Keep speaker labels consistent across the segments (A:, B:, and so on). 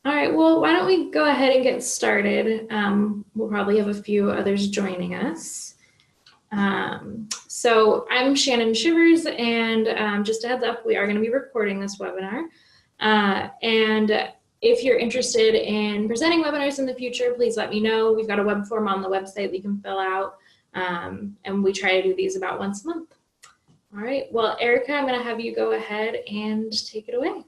A: All right, well, why don't we go ahead and get started? We'll probably have a few others joining us. So I'm Shannon Shivers, and just a heads up, we are going to be recording this webinar. And if you're interested in presenting webinars in the future, please let me know. We've got a web form on the website that you can fill out, and we try to do these about once a month. All right, well, Erica, I'm going to have you go ahead and take it away.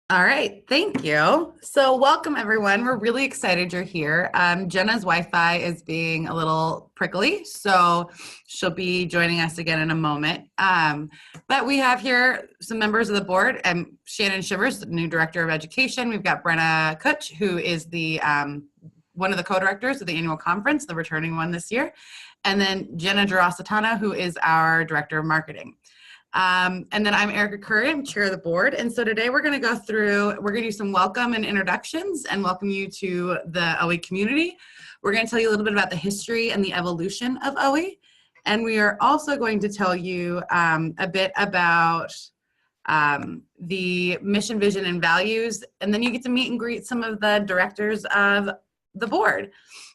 B: All right, thank you. So welcome everyone. We're really excited you're here. Jenna's Wi-Fi is being a little prickly, so she'll be joining us again in a moment. But we have here some members of the board. Shannon Shivers, the new Director of Education. We've got Brenna Kutch, who is the one of the co-directors of the annual conference, the returning one this year. And then Jenna Girasatana, who is our Director of Marketing. And then I'm Erica Curry, I'm chair of the board. And so today we're going to do some welcome and introductions and welcome you to the OWHE community. We're going to tell you a little bit about the history and the evolution of OWHE. And we are also going to tell you a bit about the mission, vision, and values. And then you get to meet and greet some of the directors of the board.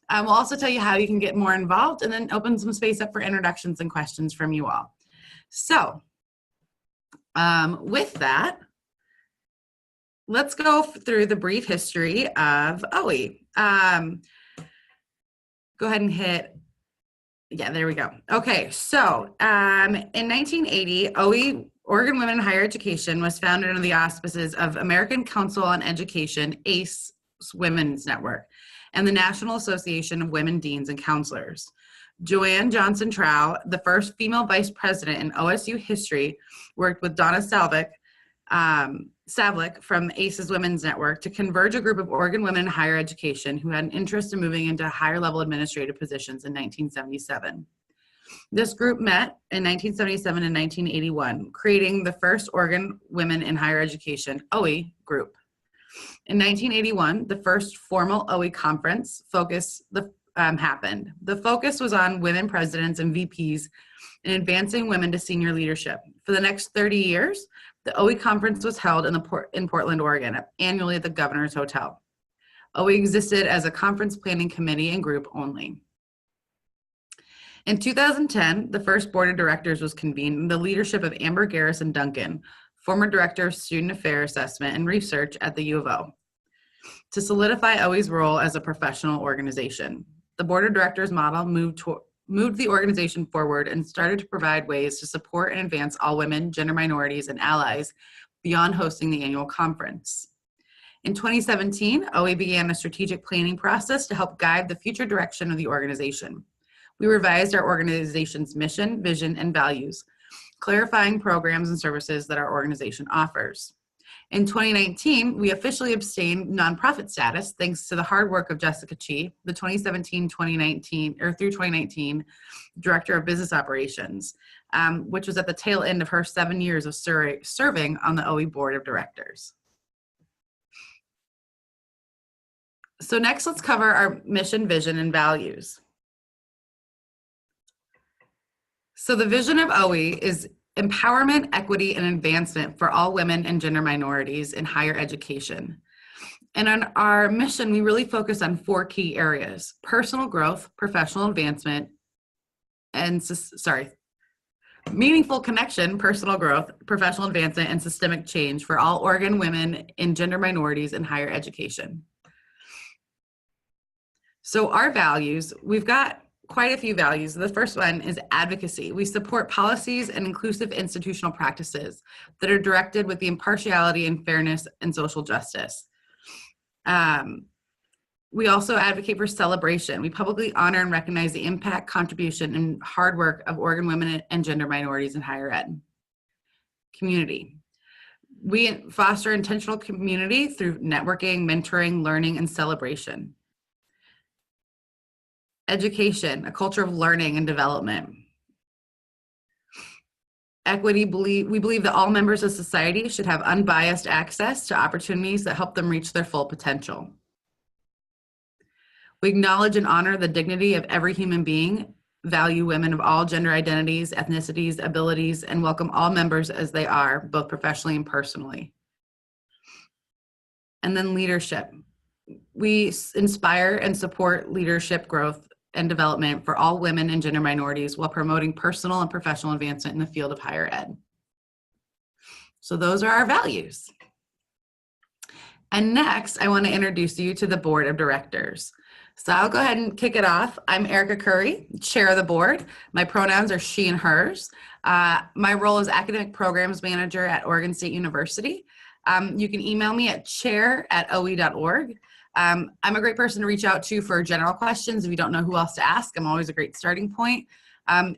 B: We'll also tell you how you can get more involved and then open some space up for introductions and questions from you all. So, with that, let's go through the brief history of OWHE. Go ahead and hit, yeah, there we go. Okay, so in 1980, OWHE, Oregon Women in Higher Education, was founded under the auspices of American Council on Education, ACE Women's Network, and the National Association of Women Deans and Counselors. Joanne Johnson Trow, the first female vice president in OSU history, worked with Donna Savlik from ACE's Women's Network to converge a group of Oregon women in higher education who had an interest in moving into higher level administrative positions in 1977. This group met in 1977 and 1981, creating the first Oregon Women in Higher Education, OWHE, group. In 1981, the first formal OWHE conference happened. The focus was on women presidents and VPs and advancing women to senior leadership. For the next 30 years, the OWHE conference was held in Portland, Oregon, annually at the Governor's Hotel. OWHE existed as a conference planning committee and group only. In 2010, the first board of directors was convened in the leadership of Amber Garrison Duncan, former director of student affairs assessment and research at the U of O, to solidify OWHE's role as a professional organization. The board of directors model moved the organization forward and started to provide ways to support and advance all women, gender minorities, and allies beyond hosting the annual conference. In 2017, OWHE began a strategic planning process to help guide the future direction of the organization. We revised our organization's mission, vision, and values, clarifying programs and services that our organization offers. In 2019, we officially obtained nonprofit status thanks to the hard work of Jessica Chi, the 2017-2019 Director of Business Operations, which was at the tail end of her 7 years of serving on the OWHE Board of Directors. So next, let's cover our mission, vision, and values. So the vision of OWHE is empowerment, equity, and advancement for all women and gender minorities in higher education. And on our mission, we really focus on 4 key areas: personal growth, professional advancement, and meaningful connection, personal growth, professional advancement, and systemic change for all Oregon women and gender minorities in higher education. So our values, we've got quite a few values. The first one is advocacy. We support policies and inclusive institutional practices that are directed with the impartiality and fairness and social justice. We also advocate for celebration. We publicly honor and recognize the impact, contribution, and hard work of Oregon women and gender minorities in higher ed. Community. We foster intentional community through networking, mentoring, learning, and celebration. Education, a culture of learning and development. Equity, we believe that all members of society should have unbiased access to opportunities that help them reach their full potential. We acknowledge and honor the dignity of every human being, value women of all gender identities, ethnicities, abilities, and welcome all members as they are, both professionally and personally. And then leadership. We inspire and support leadership growth and development for all women and gender minorities while promoting personal and professional advancement in the field of higher ed. So those are our values. And next, I want to introduce you to the board of directors. So I'll go ahead and kick it off. I'm Erica Curry, chair of the board. My pronouns are she and hers. My role is academic programs manager at Oregon State University. You can email me at chair@owe.org. I'm a great person to reach out to for general questions. If you don't know who else to ask, I'm always a great starting point.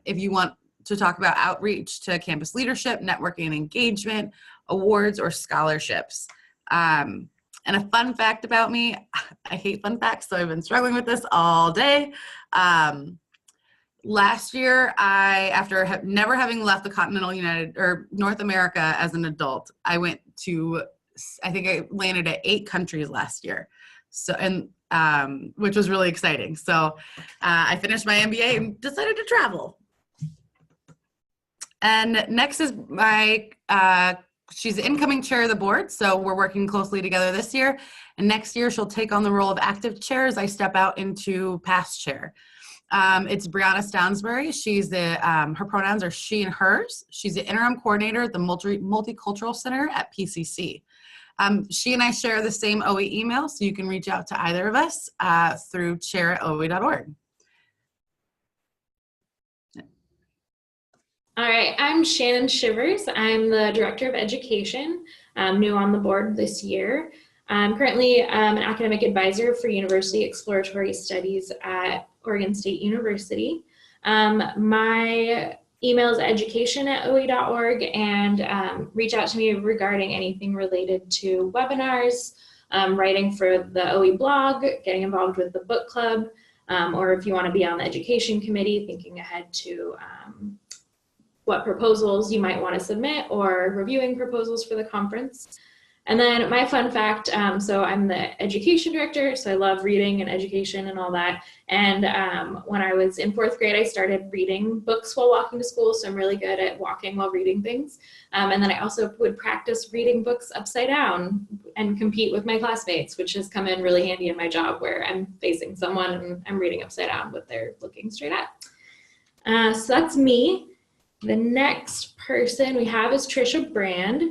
B: If you want to talk about outreach to campus leadership, networking and engagement, awards, or scholarships. And a fun fact about me, I hate fun facts, so I've been struggling with this all day. Last year, after never having left the continental North America as an adult, I went to, I think I landed at 8 countries last year. So, and which was really exciting. So I finished my MBA and decided to travel. And next is my, she's the incoming chair of the board, so we're working closely together this year. And next year, she'll take on the role of active chair as I step out into past chair. It's Brianna Stounsbury. She's the, her pronouns are she and hers. She's the interim coordinator at the Multicultural Center at PCC. She and I share the same OWHE email, so you can reach out to either of us through chair@owe.org.
A: All right, I'm Shannon Shivers. I'm the Director of Education. I'm new on the board this year. I'm currently an academic advisor for University Exploratory Studies at Oregon State University. My email is education@owe.org, and reach out to me regarding anything related to webinars, writing for the OWHE blog, getting involved with the book club, or if you want to be on the education committee, thinking ahead to what proposals you might want to submit or reviewing proposals for the conference. And then my fun fact, so I'm the education director, so I love reading and education and all that. And when I was in 4th grade, I started reading books while walking to school, so I'm really good at walking while reading things. And then I also would practice reading books upside down and compete with my classmates, which has come in really handy in my job where I'm facing someone and I'm reading upside down, but they're looking straight up. So that's me. The next person we have is Trisha Brand.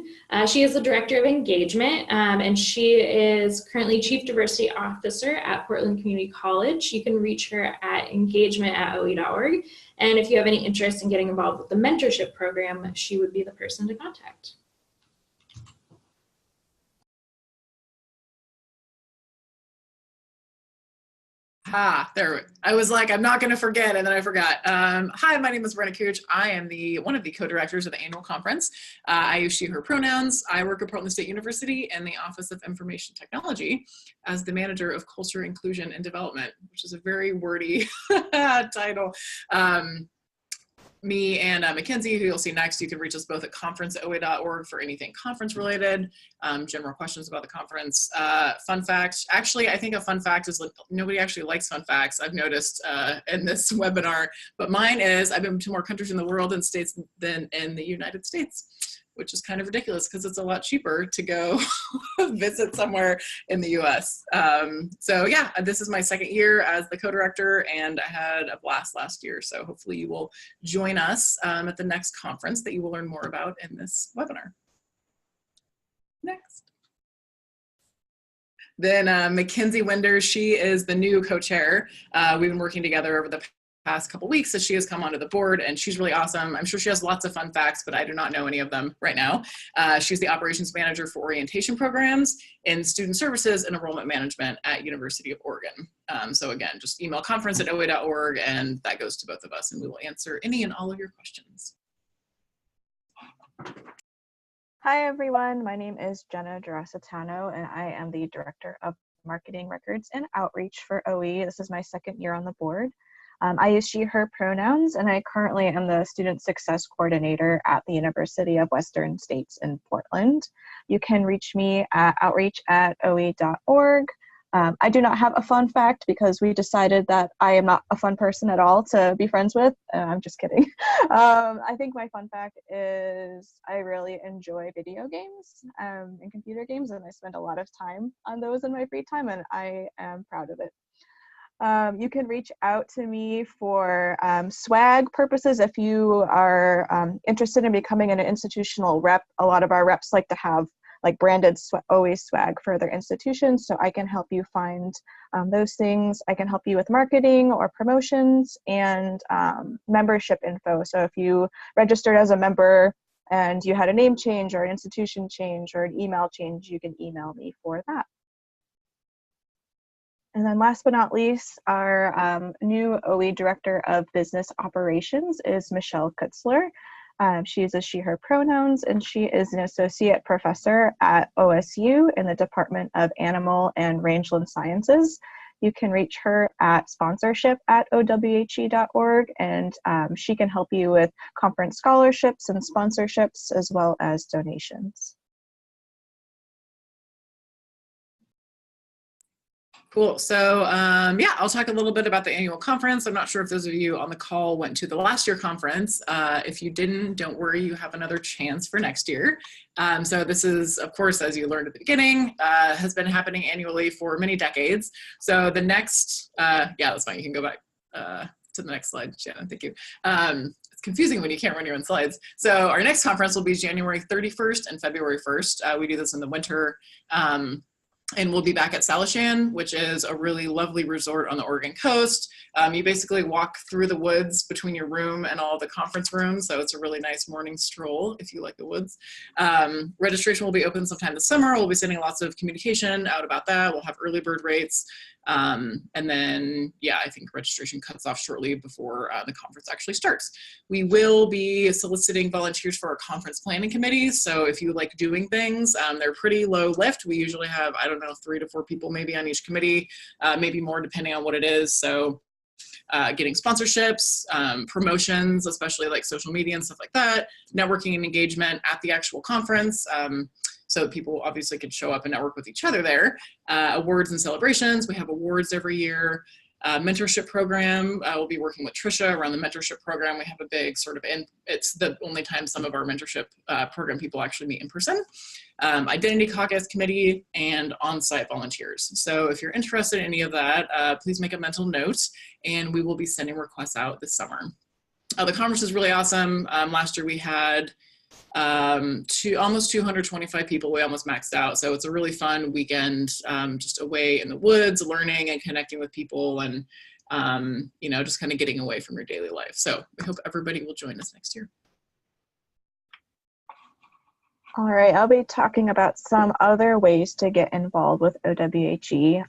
A: She is the Director of Engagement, and she is currently Chief Diversity Officer at Portland Community College. You can reach her at engagement@owe.org. And if you have any interest in getting involved with the mentorship program, she would be the person to contact.
C: There. I was like, I'm not going to forget, and then I forgot. Hi, my name is Brenna Cooch. I am one of the co-directors of the annual conference. I use she, her pronouns. I work at Portland State University in the Office of Information Technology as the manager of culture, inclusion, and development, which is a very wordy title. Me and Mackenzie, who you'll see next, you can reach us both at conference@owe.org for anything conference related, general questions about the conference. Fun fact, actually, I think a fun fact is like, nobody actually likes fun facts, I've noticed in this webinar, but mine is I've been to more countries in the world and states than in the United States, which is kind of ridiculous because it's a lot cheaper to go visit somewhere in the US. So yeah, this is my 2nd year as the co-director, and I had a blast last year. So hopefully you will join us at the next conference that you will learn more about in this webinar. Next. Then Mackenzie Winder, she is the new co-chair. We've been working together over the past couple weeks, so she has come onto the board, and she's really awesome. I'm sure she has lots of fun facts, but I do not know any of them right now. She's the operations manager for orientation programs in student services and enrollment management at University of Oregon. So again, just email conference@owe.org, and that goes to both of us, and we will answer any and all of your questions.
D: Hi everyone, my name is Jenna Durasatano, and I am the Director of Marketing Records and Outreach for OWHE. This is my 2nd year on the board. I use she, her pronouns, and I currently am the Student Success Coordinator at the University of Western States in Portland. You can reach me at outreach@owe.org. I do not have a fun fact because we decided that I am not a fun person at all to be friends with. I'm just kidding. I think my fun fact is I really enjoy video games and computer games, and I spend a lot of time on those in my free time, and I am proud of it. You can reach out to me for swag purposes if you are interested in becoming an institutional rep. A lot of our reps like to have like branded OWHE swag for their institutions, so I can help you find those things. I can help you with marketing or promotions and membership info. So if you registered as a member and you had a name change or an institution change or an email change, you can email me for that. And then last but not least, our new OWHE Director of Business Operations is Michelle Kutzler. She uses she, her pronouns, and she is an associate professor at OSU in the Department of Animal and Rangeland Sciences. You can reach her at sponsorship@owhe.org, and she can help you with conference scholarships and sponsorships as well as donations.
C: Cool. So yeah, I'll talk a little bit about the annual conference. I'm not sure if those of you on the call went to the last year conference. If you didn't, don't worry, you have another chance for next year. So this is, of course, as you learned at the beginning, has been happening annually for many decades. So the next, yeah, that's fine. You can go back to the next slide, Shannon. Thank you. It's confusing when you can't run your own slides. So our next conference will be January 31st and February 1st. We do this in the winter. And we'll be back at Salishan, which is a really lovely resort on the Oregon coast. You basically walk through the woods between your room and all the conference rooms, so it's a really nice morning stroll if you like the woods. Registration will be open sometime this summer. We'll be sending lots of communication out about that. We'll have early bird rates. And then, yeah, I think registration cuts off shortly before the conference actually starts. We will be soliciting volunteers for our conference planning committees. So if you like doing things, they're pretty low lift. We usually have, I don't know, 3 to 4 people maybe on each committee, maybe more depending on what it is. So getting sponsorships, promotions, especially like social media and stuff like that, networking and engagement at the actual conference. So people obviously can show up and network with each other there. Awards and celebrations, we have awards every year. Mentorship program, we'll be working with Trisha around the mentorship program. We have a big sort of, it's the only time some of our mentorship program people actually meet in person. Identity caucus committee and on-site volunteers. So if you're interested in any of that, please make a mental note and we will be sending requests out this summer. The conference is really awesome. Last year we had almost 225 people. We almost maxed out. So it's a really fun weekend, just away in the woods, learning and connecting with people and, you know, just kind of getting away from your daily life. So we hope everybody will join us next year.
D: All right, I'll be talking about some other ways to get involved with OWHE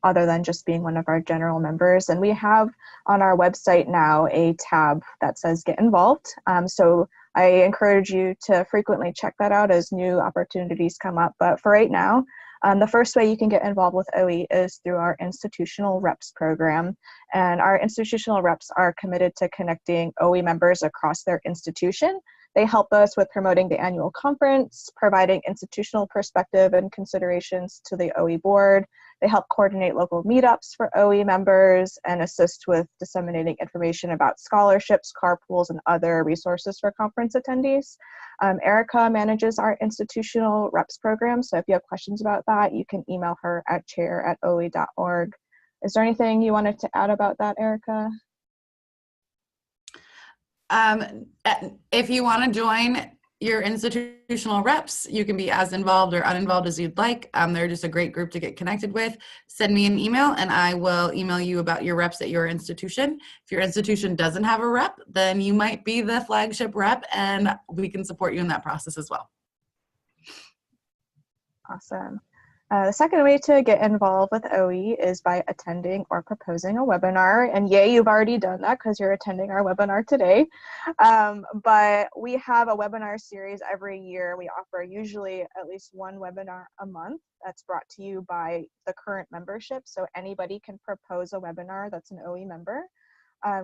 D: other than just being one of our general members. And we have on our website now a tab that says Get Involved. So I encourage you to frequently check that out as new opportunities come up. But for right now, the first way you can get involved with OWHE is through our institutional reps program. And our institutional reps are committed to connecting OWHE members across their institution. They help us with promoting the annual conference, providing institutional perspective and considerations to the OWHE board. They help coordinate local meetups for OWHE members and assist with disseminating information about scholarships, carpools, and other resources for conference attendees. Erica manages our institutional reps program, so if you have questions about that, you can email her at chair@owhe.org. Is there anything you wanted to add about that, Erica?
B: If you want to join your institutional reps, you can be as involved or uninvolved as you'd like. They're just a great group to get connected with. Send me an email and I will email you about your reps at your institution. If your institution doesn't have a rep, then you might be the flagship rep and we can support you in that process as well.
D: Awesome. The second way to get involved with OWHE is by attending or proposing a webinar. And yay, you've already done that because you're attending our webinar today. But we have a webinar series every year. We offer usually at least one webinar a month that's brought to you by the current membership. So anybody can propose a webinar that's an OWHE member.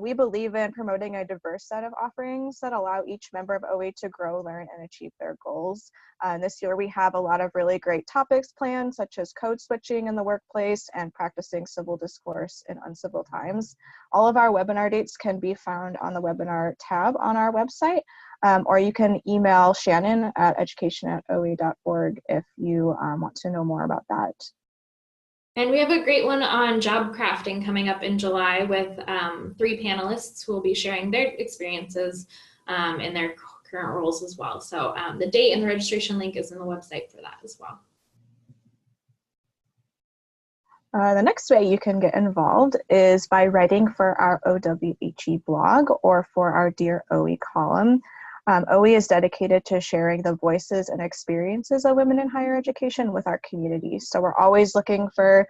D: We believe in promoting a diverse set of offerings that allow each member of OWHE to grow, learn, and achieve their goals. This year we have a lot of really great topics planned, such as code switching in the workplace and practicing civil discourse in uncivil times. All of our webinar dates can be found on the webinar tab on our website, or you can email Shannon at education@owhe.org if you want to know more about that.
A: And we have a great one on job crafting coming up in July with 3 panelists who will be sharing their experiences in their current roles as well. So the date and the registration link is in the website for that as well.
D: The next way you can get involved is by writing for our OWHE blog or for our Dear OWHE column. OWHE is dedicated to sharing the voices and experiences of women in higher education with our community. So we're always looking for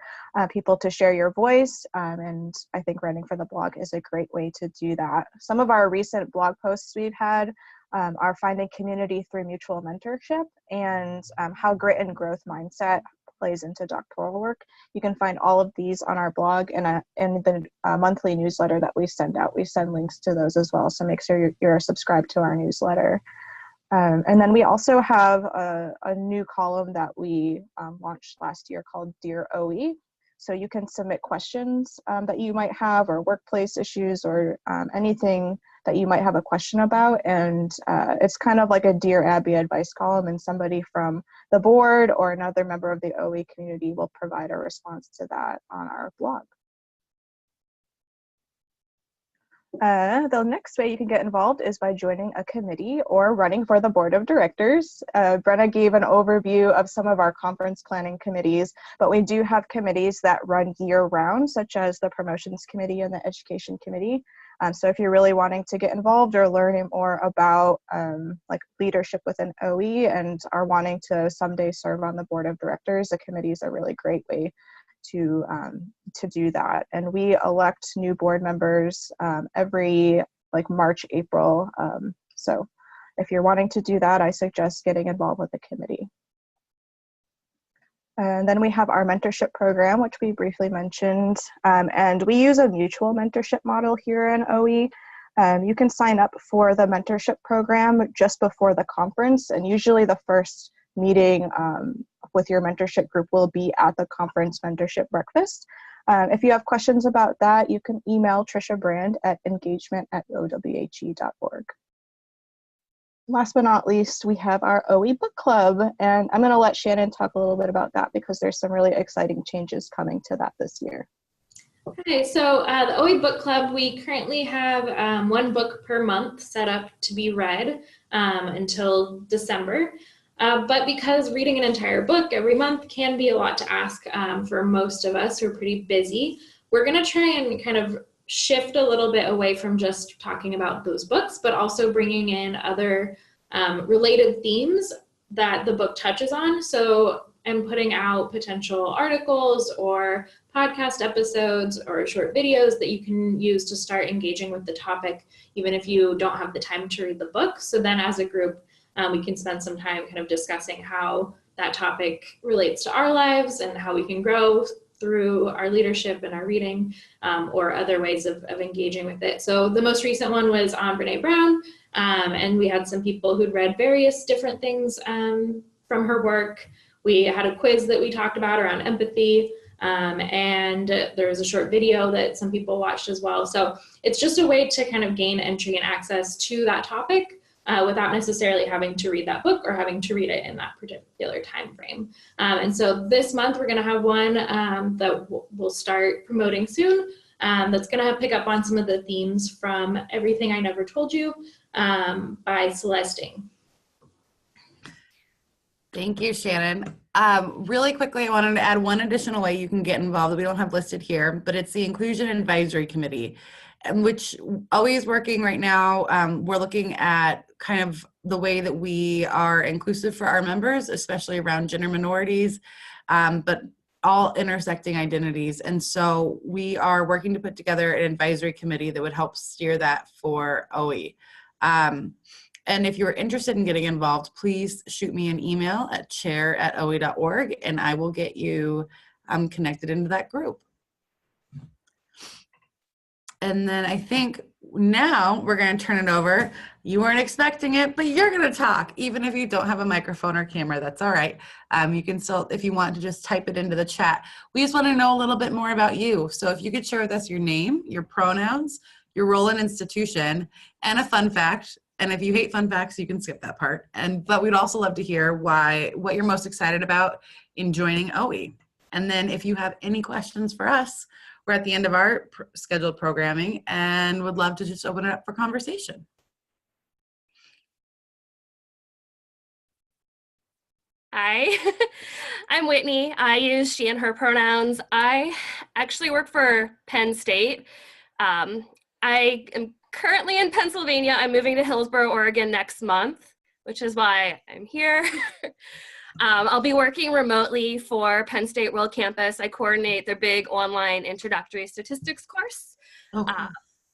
D: people to share your voice, and I think writing for the blog is a great way to do that. Some of our recent blog posts we've had are finding community through mutual mentorship and how grit and growth mindset plays into doctoral work. You can find all of these on our blog and in the monthly newsletter that we send out. We send links to those as well, so make sure you're subscribed to our newsletter. And then we also have a new column that we launched last year called Dear OWHE. So you can submit questions that you might have, or workplace issues, or anything that you might have a question about. And it's kind of like a Dear Abby advice column, and somebody from the board or another member of the OWHE community will provide a response to that on our blog. The next way you can get involved is by joining a committee or running for the board of directors. Brenna gave an overview of some of our conference planning committees, but we do have committees that run year-round, such as the promotions committee and the education committee. So if you're really wanting to get involved or learn more about like leadership within OWHE and are wanting to someday serve on the board of directors, a committee is a really great way to do that. And we elect new board members every like March, April. So if you're wanting to do that, I suggest getting involved with the committee. And then we have our mentorship program, which we briefly mentioned. And we use a mutual mentorship model here in OWHE. You can sign up for the mentorship program just before the conference, and usually the first meeting with your mentorship group will be at the conference mentorship breakfast. If you have questions about that, you can email Trisha Brand at engagement@owhe.org. Last but not least, we have our OWHE Book Club, and I'm going to let Shannon talk a little bit about that because there's some really exciting changes coming to that this year.
A: Okay, so the OWHE Book Club, we currently have 1 book per month set up to be read until December. But because reading an entire book every month can be a lot to ask for most of us who are pretty busy, we're going to try and kind of shift a little bit away from just talking about those books, but also bringing in other related themes that the book touches on. So I'm putting out potential articles or podcast episodes or short videos that you can use to start engaging with the topic, even if you don't have the time to read the book. So then as a group, we can spend some time kind of discussing how that topic relates to our lives and how we can grow through our leadership and our reading, or other ways of engaging with it. So the most recent one was on Brene Brown, and we had some people who'd read various different things from her work. We had a quiz that we talked about around empathy, and there was a short video that some people watched as well. So it's just a way to kind of gain entry and access to that topic without necessarily having to read that book or having to read it in that particular time frame. And so this month we're going to have one that we'll start promoting soon, that's going to pick up on some of the themes from Everything I Never Told You by Celeste Ng.
B: Thank you, Shannon. Really quickly, I wanted to add one additional way you can get involved that we don't have listed here, but it's the Inclusion Advisory Committee, which OWHE is working right now. We're looking at kind of the way that we are inclusive for our members, especially around gender minorities, but all intersecting identities. And so we are working to put together an advisory committee that would help steer that for OWHE. And if you're interested in getting involved, please shoot me an email at chair@owhe.org, and I will get you connected into that group. And then I think now we're going to turn it over. You weren't expecting it, but you're going to talk. Even if you don't have a microphone or camera, that's all right. You can still, if you want to, just type it into the chat. We just want to know a little bit more about you. So if you could share with us your name, your pronouns, your role in institution, and a fun fact. And if you hate fun facts, you can skip that part. But we'd also love to hear what you're most excited about in joining OWHE. And then if you have any questions for us, we're at the end of our scheduled programming and would love to just open it up for conversation.
E: Hi, I'm Whitney. I use she and her pronouns. I actually work for Penn State. I am currently in Pennsylvania. I'm moving to Hillsboro, Oregon next month, which is why I'm here. I'll be working remotely for Penn State World Campus. I coordinate their big online introductory statistics course.
B: Okay.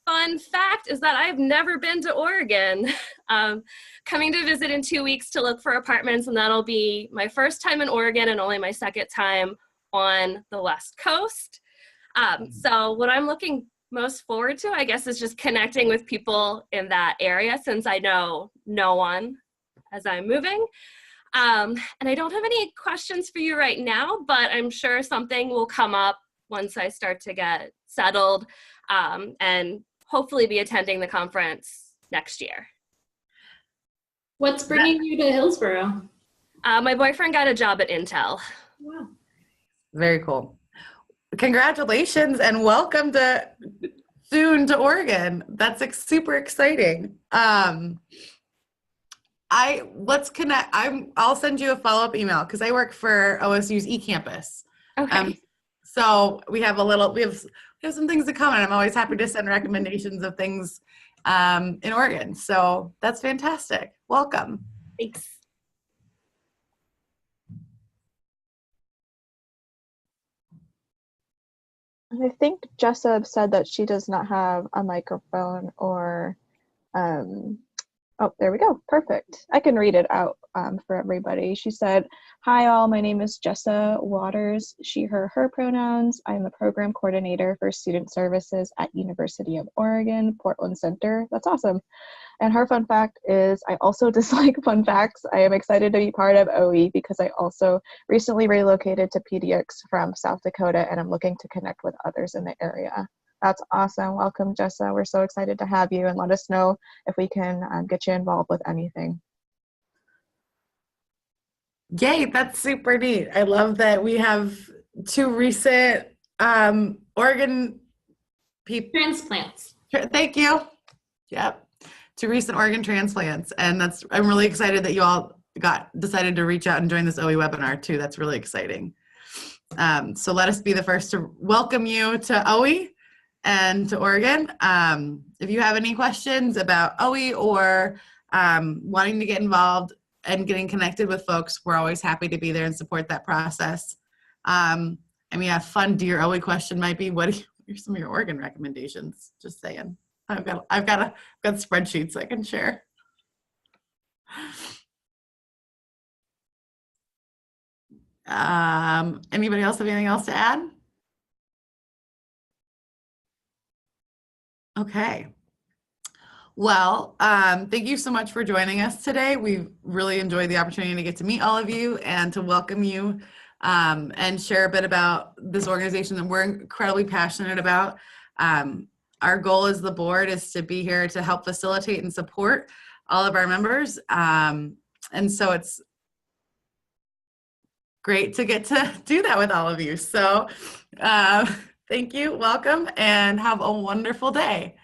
E: Fun fact is that I've never been to Oregon. Coming to visit in 2 weeks to look for apartments, and that'll be my first time in Oregon and only my second time on the West Coast. So what I'm looking most forward to, I guess, is just connecting with people in that area since I know no one as I'm moving. And I don't have any questions for you right now, but I'm sure something will come up once I start to get settled and hopefully be attending the conference next year.
A: What's bringing you to Hillsboro?
E: My boyfriend got a job at Intel.
A: Wow.
B: Very cool. Congratulations and welcome to soon to Oregon. That's super exciting. Let's connect. I'll send you a follow-up email because I work for OSU's eCampus.
E: Okay.
B: So we have some things in common. I'm always happy to send recommendations of things in Oregon. So that's fantastic. Welcome.
E: Thanks.
D: I think Jessa said that she does not have a microphone or, oh, there we go. Perfect. I can read it out for everybody. She said, "Hi all, my name is Jessa Waters, she, her pronouns. I'm the program coordinator for student services at University of Oregon, Portland Center." That's awesome. And her fun fact is, I also dislike fun facts. I am excited to be part of OWHE because I also recently relocated to PDX from South Dakota and I'm looking to connect with others in the area. That's awesome. Welcome, Jessa. We're so excited to have you and let us know if we can get you involved with anything.
B: Yay, that's super neat. I love that we have two recent Oregon people.
A: Transplants.
B: Thank you. Yep. Two recent Oregon transplants. And I'm really excited that you all decided to reach out and join this OWHE webinar too. That's really exciting. So let us be the first to welcome you to OWHE and to Oregon. If you have any questions about OWHE or wanting to get involved and getting connected with folks, we're always happy to be there and support that process. A fun Dear OWHE question might be, what are some of your Oregon recommendations? Just saying. I've got spreadsheets I can share. Anybody else have anything else to add? Okay. Well, thank you so much for joining us today. We've really enjoyed the opportunity to get to meet all of you and to welcome you and share a bit about this organization that we're incredibly passionate about. Our goal as the board is to be here to help facilitate and support all of our members. And so it's great to get to do that with all of you. So thank you, welcome, and have a wonderful day.